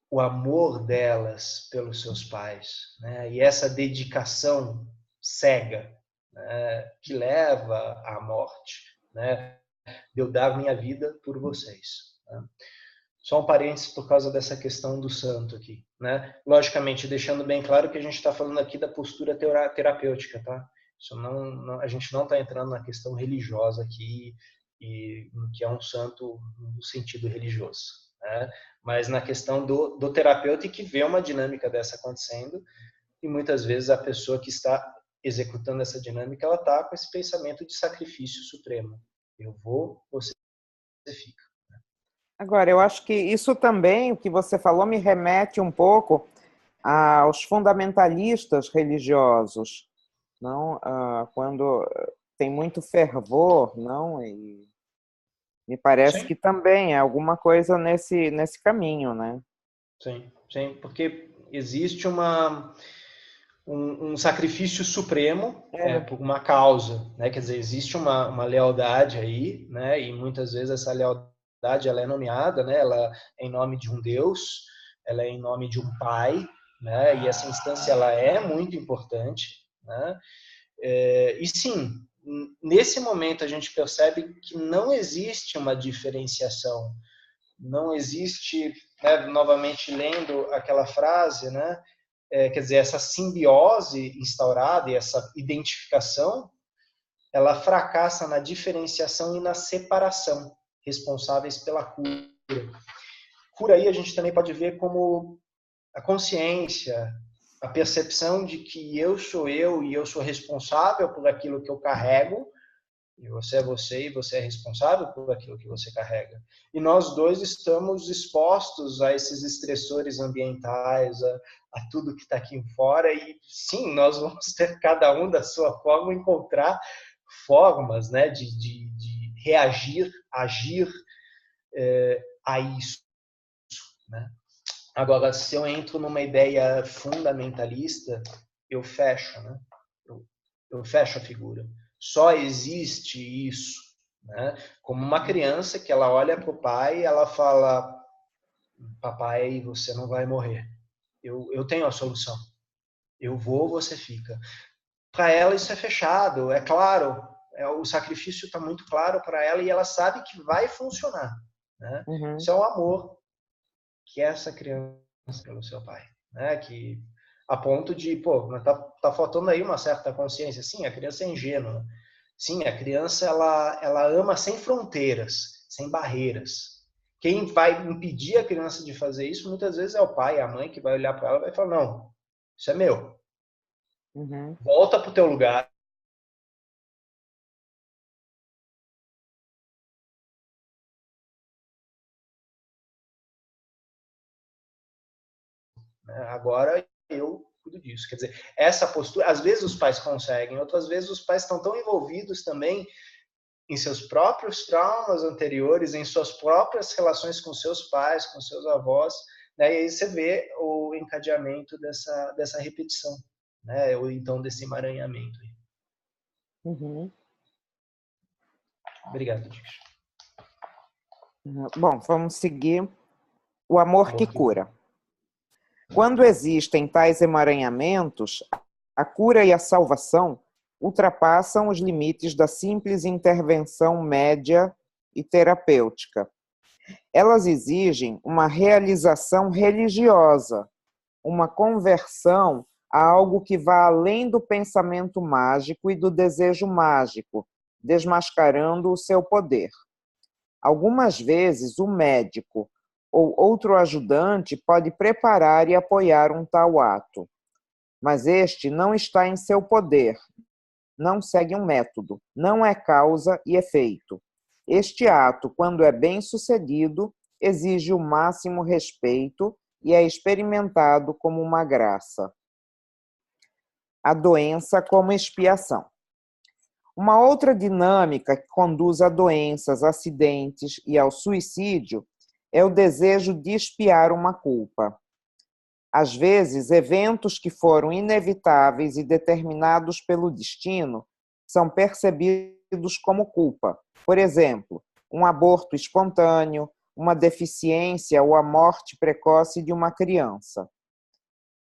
o amor delas pelos seus pais, né? E essa dedicação cega, né? Que leva à morte, né? De eu dar minha vida por vocês. Né? Só um parênteses por causa dessa questão do santo aqui, né? Logicamente, deixando bem claro que a gente está falando aqui da postura terapêutica, tá? Isso a gente não está entrando na questão religiosa aqui e no que é um santo no sentido religioso, né? Mas na questão do terapeuta e que vê uma dinâmica dessa acontecendo e muitas vezes a pessoa que está executando essa dinâmica, ela está com esse pensamento de sacrifício supremo. Eu vou, você fica. Agora, eu acho que isso também, o que você falou, me remete um pouco aos fundamentalistas religiosos, não? Quando tem muito fervor, não? E me parece Sim. que também é alguma coisa nesse caminho, né? Sim, sim, porque existe um sacrifício supremo por uma causa, né? Quer dizer, existe uma lealdade aí, né? E muitas vezes essa lealdade ela é nomeada, né? Ela é em nome de um Deus, ela é em nome de um pai, né? E essa instância ela é muito importante, né? E sim, nesse momento a gente percebe que não existe uma diferenciação, não existe, né, novamente lendo aquela frase, né, quer dizer, essa simbiose instaurada e essa identificação, ela fracassa na diferenciação e na separação, responsáveis pela cura. Cura aí a gente também pode ver como a consciência, a percepção de que eu sou eu e eu sou responsável por aquilo que eu carrego, e você é você e você é responsável por aquilo que você carrega. E nós dois estamos expostos a esses estressores ambientais, a tudo que está aqui fora. E sim, nós vamos ter cada um da sua forma encontrar formas, né, de reagir, agir a isso. Né? Agora, se eu entro numa ideia fundamentalista, eu fecho, né? Eu fecho a figura. Só existe isso, né? Como uma criança que ela olha para o pai e ela fala, papai, você não vai morrer. Eu tenho a solução. Eu vou, você fica. Para ela isso é fechado, é claro. O sacrifício está muito claro para ela e ela sabe que vai funcionar. Né? Isso é o amor que essa criança pelo seu pai, né? Que a ponto de, pô, tá faltando aí uma certa consciência. Sim, a criança é ingênua. Sim, a criança ela ama sem fronteiras, sem barreiras. Quem vai impedir a criança de fazer isso muitas vezes é o pai, a mãe que vai olhar para ela e vai falar não, isso é meu. Volta pro teu lugar. Agora eu cuido disso. Quer dizer, essa postura, às vezes os pais conseguem, outras vezes os pais estão tão envolvidos também em seus próprios traumas anteriores, em suas próprias relações com seus pais, com seus avós, né? E aí você vê o encadeamento dessa repetição, né? Ou então desse emaranhamento. Obrigado, Dix. Bom, vamos seguir. O amor que Amor que cura. cura. Quando existem tais emaranhamentos, a cura e a salvação ultrapassam os limites da simples intervenção média e terapêutica. Elas exigem uma realização religiosa, uma conversão a algo que vá além do pensamento mágico e do desejo mágico, desmascarando o seu poder. Algumas vezes, o médico ou outro ajudante pode preparar e apoiar um tal ato, mas este não está em seu poder, não segue um método, não é causa e efeito. Este ato, quando é bem sucedido, exige o máximo respeito e é experimentado como uma graça. A doença como expiação. Uma outra dinâmica que conduz a doenças, acidentes e ao suicídio é o desejo de expiar uma culpa. Às vezes, eventos que foram inevitáveis e determinados pelo destino são percebidos como culpa. Por exemplo, um aborto espontâneo, uma deficiência ou a morte precoce de uma criança.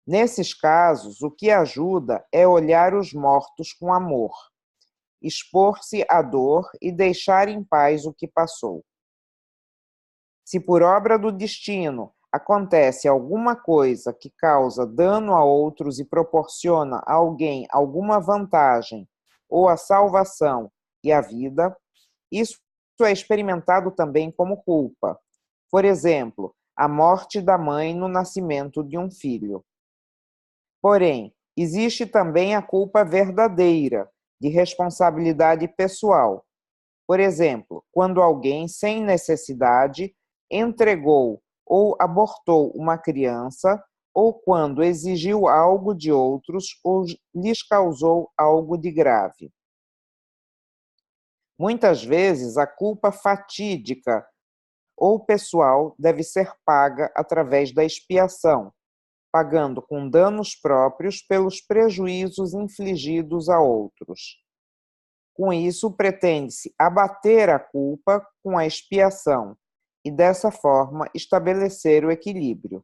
Nesses casos, o que ajuda é olhar os mortos com amor, expor-se à dor e deixar em paz o que passou. Se por obra do destino acontece alguma coisa que causa dano a outros e proporciona a alguém alguma vantagem ou a salvação e a vida, isso é experimentado também como culpa. Por exemplo, a morte da mãe no nascimento de um filho. Porém, existe também a culpa verdadeira, de responsabilidade pessoal. Por exemplo, quando alguém, sem necessidade, entregou ou abortou uma criança, ou quando exigiu algo de outros ou lhes causou algo de grave. Muitas vezes, a culpa fatídica ou pessoal deve ser paga através da expiação, pagando com danos próprios pelos prejuízos infligidos a outros. Com isso, pretende-se abater a culpa com a expiação e, dessa forma, estabelecer o equilíbrio.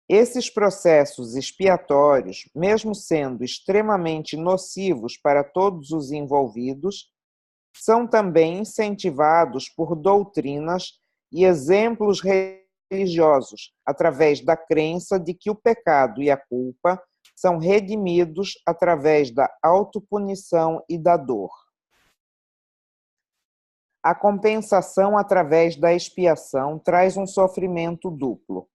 Esses processos expiatórios, mesmo sendo extremamente nocivos para todos os envolvidos, são também incentivados por doutrinas e exemplos religiosos, através da crença de que o pecado e a culpa são redimidos através da autopunição e da dor. A compensação através da expiação traz um sofrimento duplo.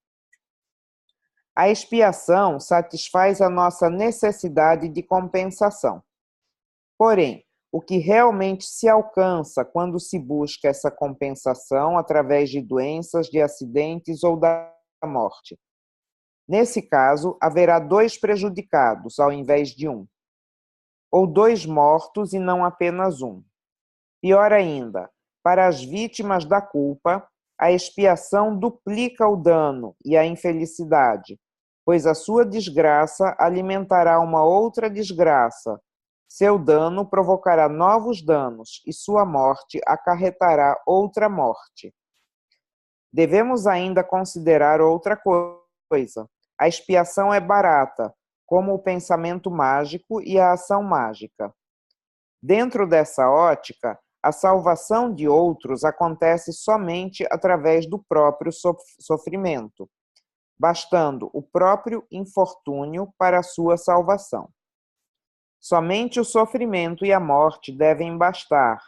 A expiação satisfaz a nossa necessidade de compensação. Porém, o que realmente se alcança quando se busca essa compensação através de doenças, de acidentes ou da morte? Nesse caso, haverá 2 prejudicados ao invés de 1, ou 2 mortos e não apenas 1. Pior ainda, para as vítimas da culpa, a expiação duplica o dano e a infelicidade, pois a sua desgraça alimentará uma outra desgraça. Seu dano provocará novos danos e sua morte acarretará outra morte. Devemos ainda considerar outra coisa. A expiação é barata, como o pensamento mágico e a ação mágica. Dentro dessa ótica, a salvação de outros acontece somente através do próprio sofrimento, bastando o próprio infortúnio para a sua salvação. Somente o sofrimento e a morte devem bastar,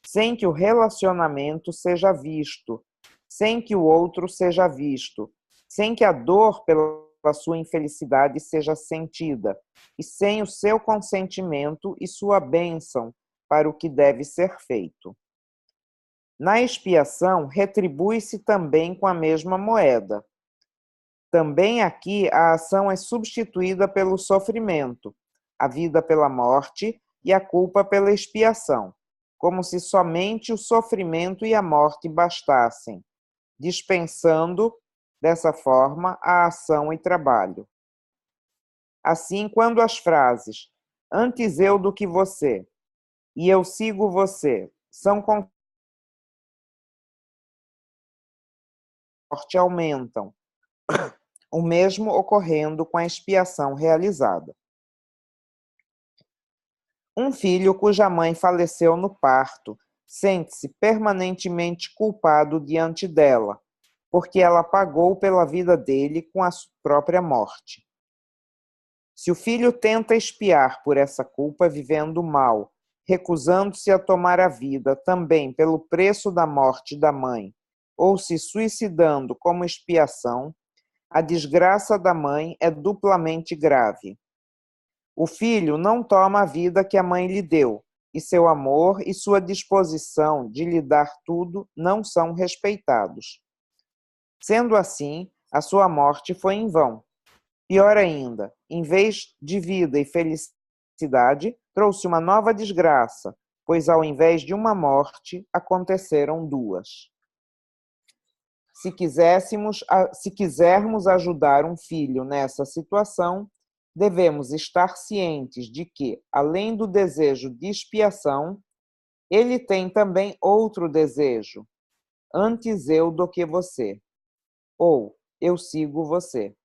sem que o relacionamento seja visto, sem que o outro seja visto, sem que a dor pela sua infelicidade seja sentida, e sem o seu consentimento e sua bênção para o que deve ser feito. Na expiação, retribui-se também com a mesma moeda. Também aqui a ação é substituída pelo sofrimento, a vida pela morte e a culpa pela expiação, como se somente o sofrimento e a morte bastassem, dispensando, dessa forma, a ação e trabalho. Assim, quando as frases "antes eu do que você" e "eu sigo você" são morte aumentam, o mesmo ocorrendo com a expiação realizada. Um filho cuja mãe faleceu no parto sente-se permanentemente culpado diante dela, porque ela pagou pela vida dele com a própria morte. Se o filho tenta expiar por essa culpa vivendo mal, recusando-se a tomar a vida também pelo preço da morte da mãe, ou se suicidando como expiação, a desgraça da mãe é duplamente grave. O filho não toma a vida que a mãe lhe deu, e seu amor e sua disposição de lhe dar tudo não são respeitados. Sendo assim, a sua morte foi em vão. Pior ainda, em vez de vida e felicidade, trouxe uma nova desgraça, pois ao invés de uma morte, aconteceram duas. Se quisermos ajudar um filho nessa situação, devemos estar cientes de que, além do desejo de expiação, ele tem também outro desejo, antes eu do que você, ou eu sigo você.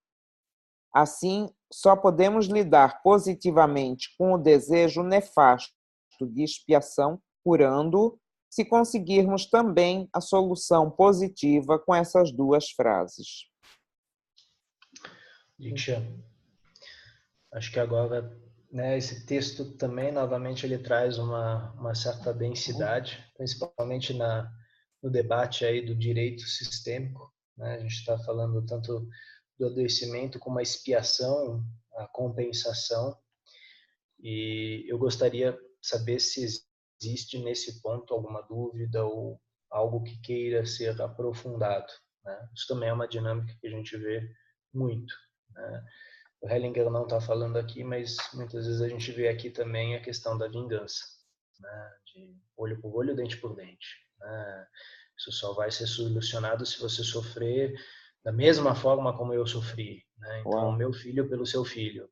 Assim, só podemos lidar positivamente com o desejo nefasto de expiação, curando-o, se conseguirmos também a solução positiva com essas duas frases. Diksha, acho que agora, né, esse texto também, novamente, ele traz uma certa densidade, principalmente no debate aí do direito sistêmico, né? A gente está falando tanto do adoecimento como a expiação, a compensação, e eu gostaria de saber se existe nesse ponto alguma dúvida ou algo que queira ser aprofundado, né? Isso também é uma dinâmica que a gente vê muito, né? O Hellinger não está falando aqui, mas muitas vezes a gente vê aqui também a questão da vingança, né? De olho por olho, dente por dente, né? Isso só vai ser solucionado se você sofrer da mesma forma como eu sofri, né? Então, meu filho pelo seu filho.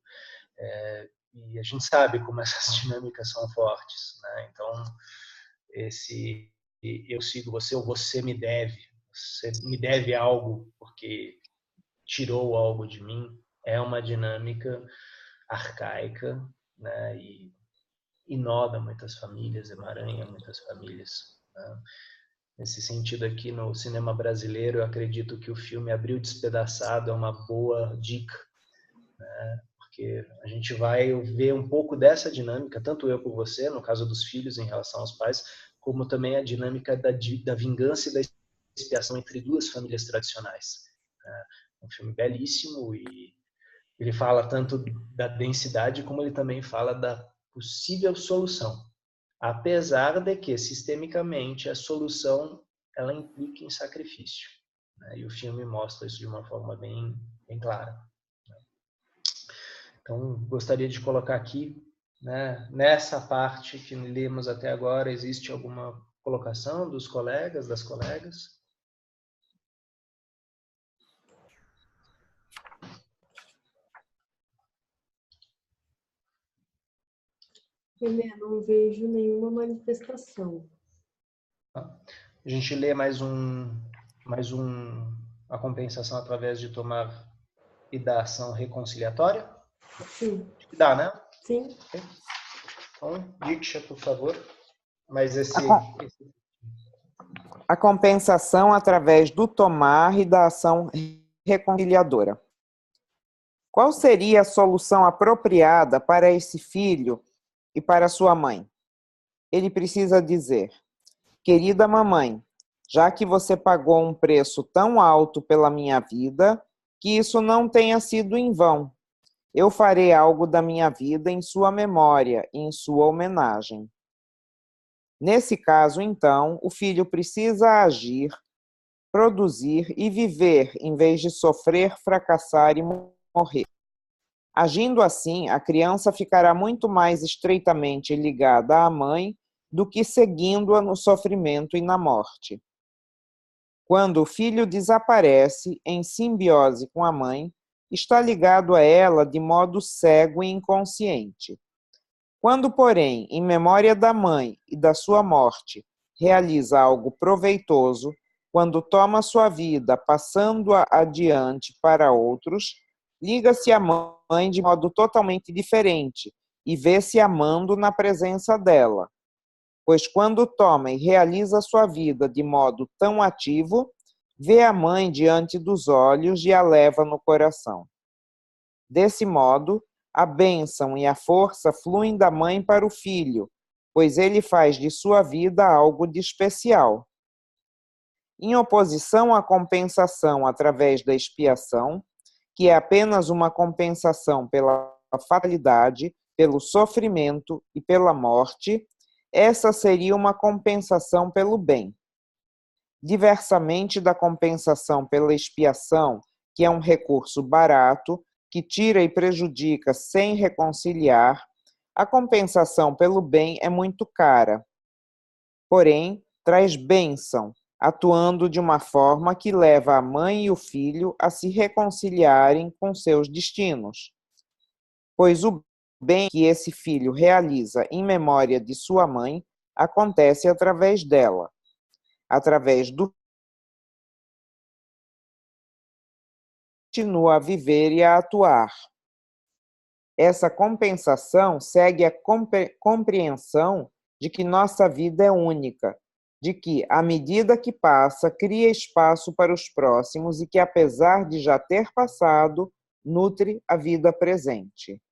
E a gente sabe como essas dinâmicas são fortes, né? Então, esse eu sigo você ou você me deve algo porque tirou algo de mim, é uma dinâmica arcaica, né? E inoda muitas famílias, emaranha muitas famílias, né? Nesse sentido aqui, no cinema brasileiro, eu acredito que o filme Abril Despedaçado é uma boa dica, né? Porque a gente vai ver um pouco dessa dinâmica, tanto eu por você, no caso dos filhos em relação aos pais, como também a dinâmica da vingança e da expiação entre duas famílias tradicionais. É um filme belíssimo e ele fala tanto da densidade como ele também fala da possível solução. Apesar de que, sistemicamente, a solução ela implica em sacrifício, né? E o filme mostra isso de uma forma bem, bem clara, né? Então, gostaria de colocar aqui, né, nessa parte que lemos até agora, existe alguma colocação dos colegas, das colegas? René, não vejo nenhuma manifestação. A gente lê mais a compensação através de tomar e da ação reconciliatória? Sim. Dá, né? Sim. Okay. Então, Diksha, por favor. Mas a compensação através do tomar e da ação reconciliadora. Qual seria a solução apropriada para esse filho e para sua mãe? Ele precisa dizer: querida mamãe, já que você pagou um preço tão alto pela minha vida, que isso não tenha sido em vão. Eu farei algo da minha vida em sua memória e em sua homenagem. Nesse caso, então, o filho precisa agir, produzir e viver em vez de sofrer, fracassar e morrer. Agindo assim, a criança ficará muito mais estreitamente ligada à mãe do que seguindo-a no sofrimento e na morte. Quando o filho desaparece em simbiose com a mãe, está ligado a ela de modo cego e inconsciente. Quando, porém, em memória da mãe e da sua morte, realiza algo proveitoso, quando toma sua vida passando-a adiante para outros, liga-se à mãe de modo totalmente diferente e vê-se amando na presença dela. Pois quando toma e realiza sua vida de modo tão ativo, vê a mãe diante dos olhos e a leva no coração. Desse modo, a bênção e a força fluem da mãe para o filho, pois ele faz de sua vida algo de especial. Em oposição à compensação através da expiação, que é apenas uma compensação pela fatalidade, pelo sofrimento e pela morte, essa seria uma compensação pelo bem. Diversamente da compensação pela expiação, que é um recurso barato, que tira e prejudica sem reconciliar, a compensação pelo bem é muito cara. Porém, traz bênção, atuando de uma forma que leva a mãe e o filho a se reconciliarem com seus destinos. Pois o bem que esse filho realiza em memória de sua mãe acontece através dela, através do continua a viver e a atuar. Essa compensação segue a compreensão de que nossa vida é única, de que, à medida que passa, cria espaço para os próximos e que, apesar de já ter passado, nutre a vida presente.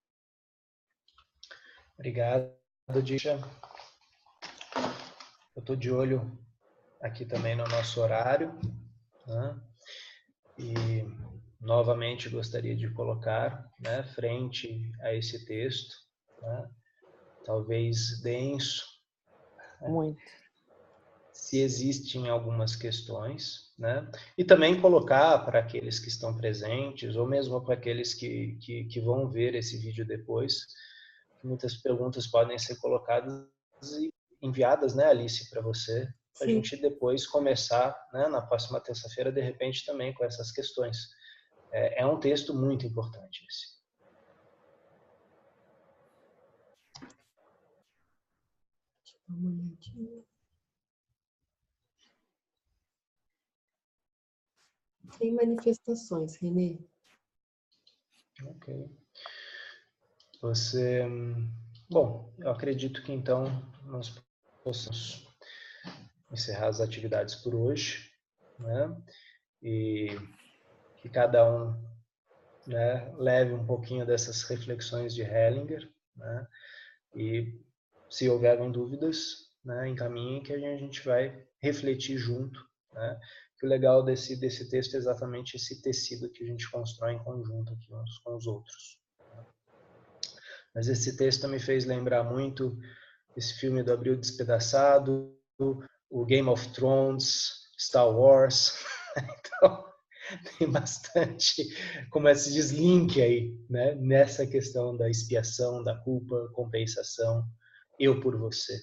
Obrigado, Diksha. Eu estou de olho aqui também no nosso horário, né? E novamente gostaria de colocar, né, frente a esse texto, né, talvez denso, né, muito, se existem algumas questões, né, e também colocar para aqueles que estão presentes, ou mesmo para aqueles que vão ver esse vídeo depois, muitas perguntas podem ser colocadas e enviadas, né, Alice, para você, para a gente depois começar, né, na próxima terça-feira, de repente, também com essas questões. É um texto muito importante esse. Deixa eu dar uma olhadinha. Sem manifestações, Renê. Ok. Você... Bom, eu acredito que então nós possamos encerrar as atividades por hoje, né? E que cada um, né, leve um pouquinho dessas reflexões de Hellinger, né? E se houverem dúvidas, né, encaminhem que a gente vai refletir junto, né? Que o legal desse texto é exatamente esse tecido que a gente constrói em conjunto aqui uns com os outros. Mas esse texto me fez lembrar muito esse filme do Abril Despedaçado, o Game of Thrones, Star Wars. Então, tem bastante como esse deslink aí, né? Nessa questão da expiação, da culpa, compensação, eu por você.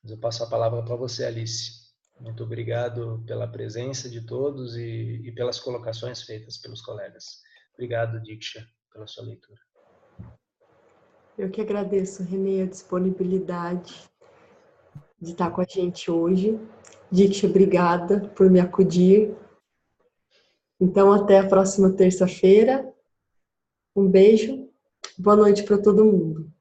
Mas eu passo a palavra para você, Alice. Muito obrigado pela presença de todos e pelas colocações feitas pelos colegas. Obrigado, Diksha, pela sua leitura. Eu que agradeço, Renê, a disponibilidade de estar com a gente hoje. Diksha, obrigada por me acudir. Então, até a próxima terça-feira. Um beijo. Boa noite para todo mundo.